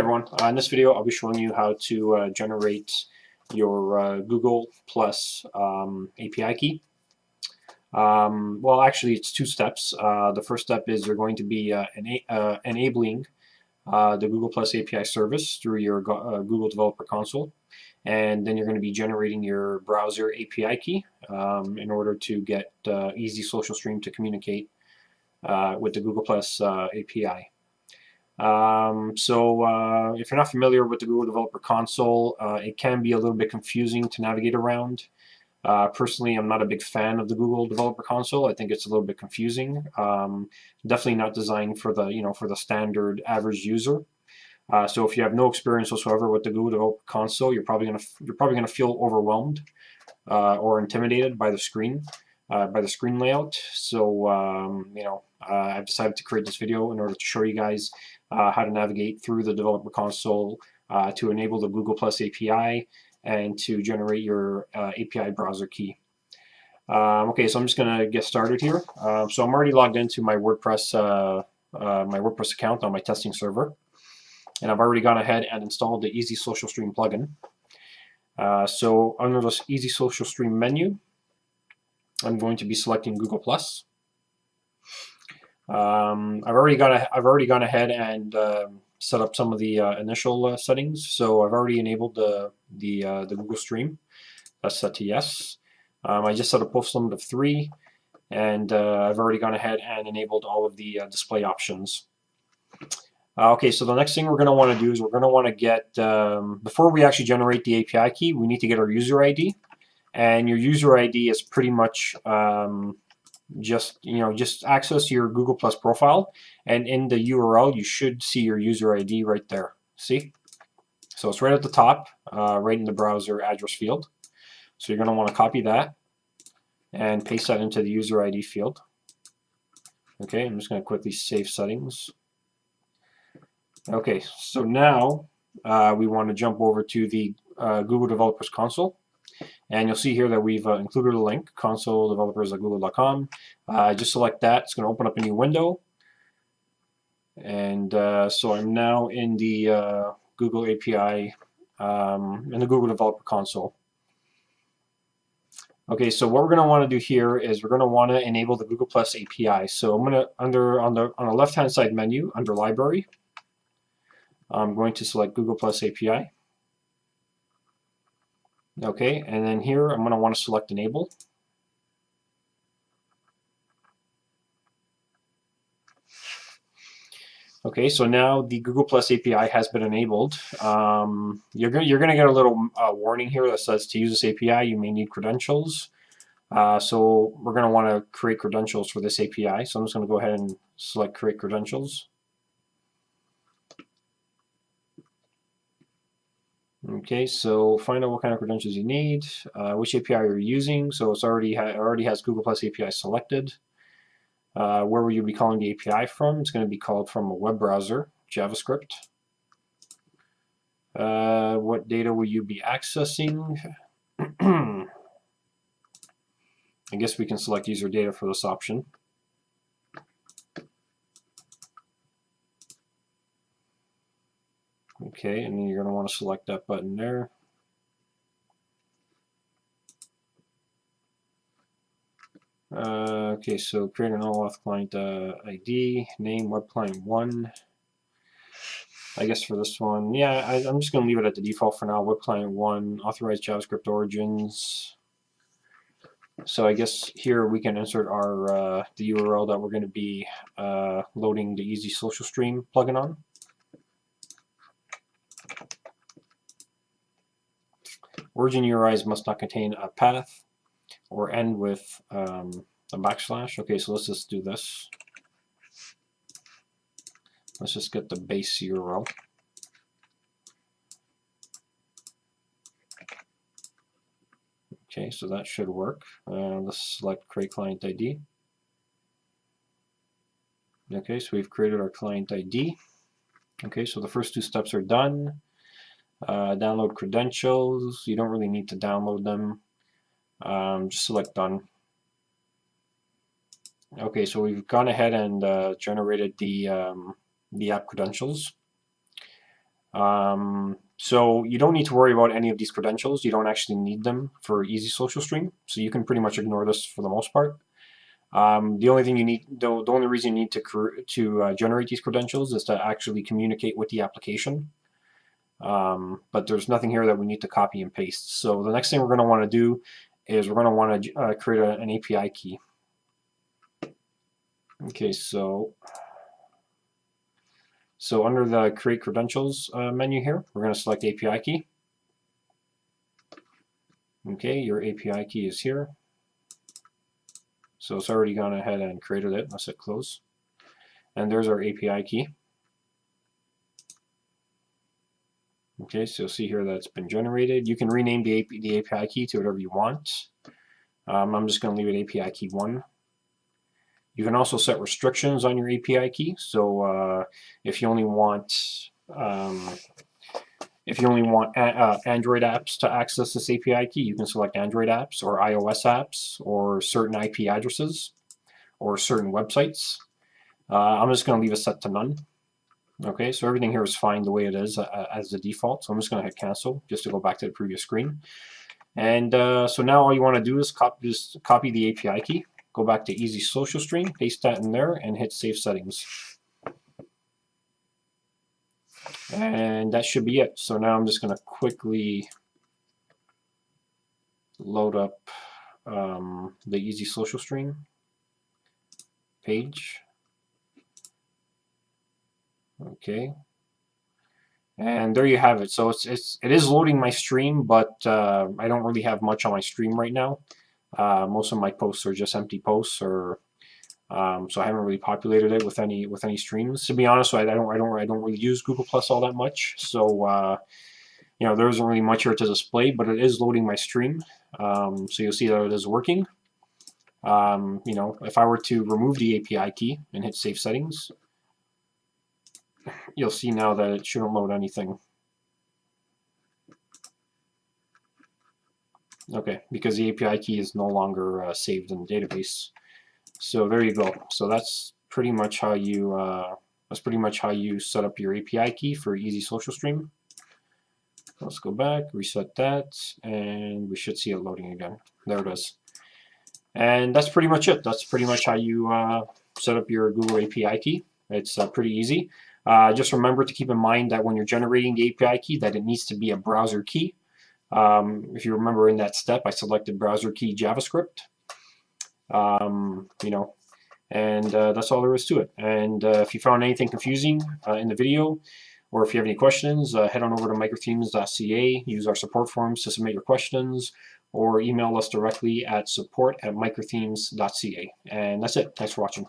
everyone. In this video I'll be showing you how to generate your Google Plus API key. Well, actually it's two steps. The first step is you're going to be enabling the Google Plus API service through your Google Developer Console, and then you're going to be generating your browser API key in order to get Easy Social Stream to communicate with the Google Plus API. If you're not familiar with the Google Developer Console, it can be a little bit confusing to navigate around. Personally, I'm not a big fan of the Google Developer Console. I think it's a little bit confusing. Definitely not designed for the standard average user. So if you have no experience whatsoever with the Google Developer Console, you're probably gonna feel overwhelmed or intimidated by the screen layout. So I've decided to create this video in order to show you guys how to navigate through the Developer Console to enable the Google Plus API and to generate your API browser key. Okay, so I'm just gonna get started here. So I'm already logged into my WordPress account on my testing server, and I've already gone ahead and installed the Easy Social Stream plugin. So under this Easy Social Stream menu, I'm going to be selecting Google Plus. I've already gone ahead and set up some of the initial settings. So I've already enabled the Google Stream. That's set to yes. I just set a post limit of 3, and I've already gone ahead and enabled all of the display options. Okay, so the next thing we're going to want to do is we're going to want to get, before we actually generate the API key, we need to get our user ID. And your user ID is pretty much just access your Google Plus profile, and in the URL you should see your user ID right there. See? So it's right at the top, right in the browser address field. So you're going to want to copy that and paste that into the user ID field. Okay, I'm just going to quickly save settings. Okay, so now we want to jump over to the Google Developers Console. And you'll see here that we've included a link, consoledevelopers.google.com. Just select that. It's going to open up a new window. And so I'm now in the Google API, in the Google Developer Console. Okay, so what we're going to want to do here is we're going to want to enable the Google Plus API. So I'm going to, on the left-hand side menu, under Library, I'm going to select Google Plus API. Okay, and then here I'm going to want to select Enable. Okay, so now the Google Plus API has been enabled. You're going to get a little warning here that says to use this API you may need credentials. So we're going to want to create credentials for this API. So I'm just going to go ahead and select Create Credentials. Okay, so find out what kind of credentials you need, which API you're using. So it's already has Google Plus API selected. Where will you be calling the API from? It's going to be called from a web browser, JavaScript. What data will you be accessing? I guess we can select user data for this option. Okay, and then you're going to want to select that button there. Okay, so create an OAuth client ID, name web client 1. I guess for this one, yeah, I'm just going to leave it at the default for now. Web client 1, authorized JavaScript origins. So I guess here we can insert our the URL that we're going to be loading the Easy Social Stream plugin on. Origin URIs must not contain a path or end with a backslash. Okay, so let's just do this. Let's just get the base URL. Okay, so that should work. Let's select Create Client ID. Okay, so we've created our client ID. Okay, so the first 2 steps are done. Download credentials. You don't really need to download them. Just select Done. Okay, so we've gone ahead and generated the app credentials. So you don't need to worry about any of these credentials. You don't actually need them for Easy Social Stream, so you can pretty much ignore this for the most part. The only thing you need, the only reason you need to generate these credentials is to actually communicate with the application. But there's nothing here that we need to copy and paste. So the next thing we're going to want to do is we're going to want to create an API key. Okay, so under the Create Credentials menu here, we're going to select API key. Okay, your API key is here. So it's already gone ahead and created it. Let's hit close. And there's our API key. Okay, so you'll see here that it's been generated. You can rename the API key to whatever you want. I'm just going to leave it API key 1. You can also set restrictions on your API key. So if you only want Android apps to access this API key, you can select Android apps or iOS apps or certain IP addresses or certain websites. I'm just going to leave it set to none. Okay, so everything here is fine the way it is as the default. So I'm just going to hit cancel just to go back to the previous screen. And so now all you want to do is copy the API key, go back to Easy Social Stream, paste that in there, and hit Save Settings. And that should be it. So now I'm just going to quickly load up the Easy Social Stream page. Okay, and there you have it. So it is loading my stream, but I don't really have much on my stream right now. Most of my posts are just empty posts, or so I haven't really populated it with any streams. To be honest, I don't really use Google Plus all that much. So you know, there isn't really much here to display, but it is loading my stream. So you'll see that it is working. You know, if I were to remove the API key and hit Save Settings, you'll see now that it shouldn't load anything. Okay, because the API key is no longer saved in the database. So there you go. So that's pretty much how you set up your API key for Easy Social Stream. Let's go back, reset that, and we should see it loading again. There it is. And that's pretty much it. That's pretty much how you set up your Google API key. It's pretty easy. Just remember to keep in mind that when you're generating the API key, that it needs to be a browser key. If you remember in that step, I selected browser key JavaScript. You know, and that's all there is to it. And if you found anything confusing in the video, or if you have any questions, head on over to microthemes.ca, use our support forums to submit your questions, or email us directly at support@microthemes.ca. And that's it. Thanks for watching.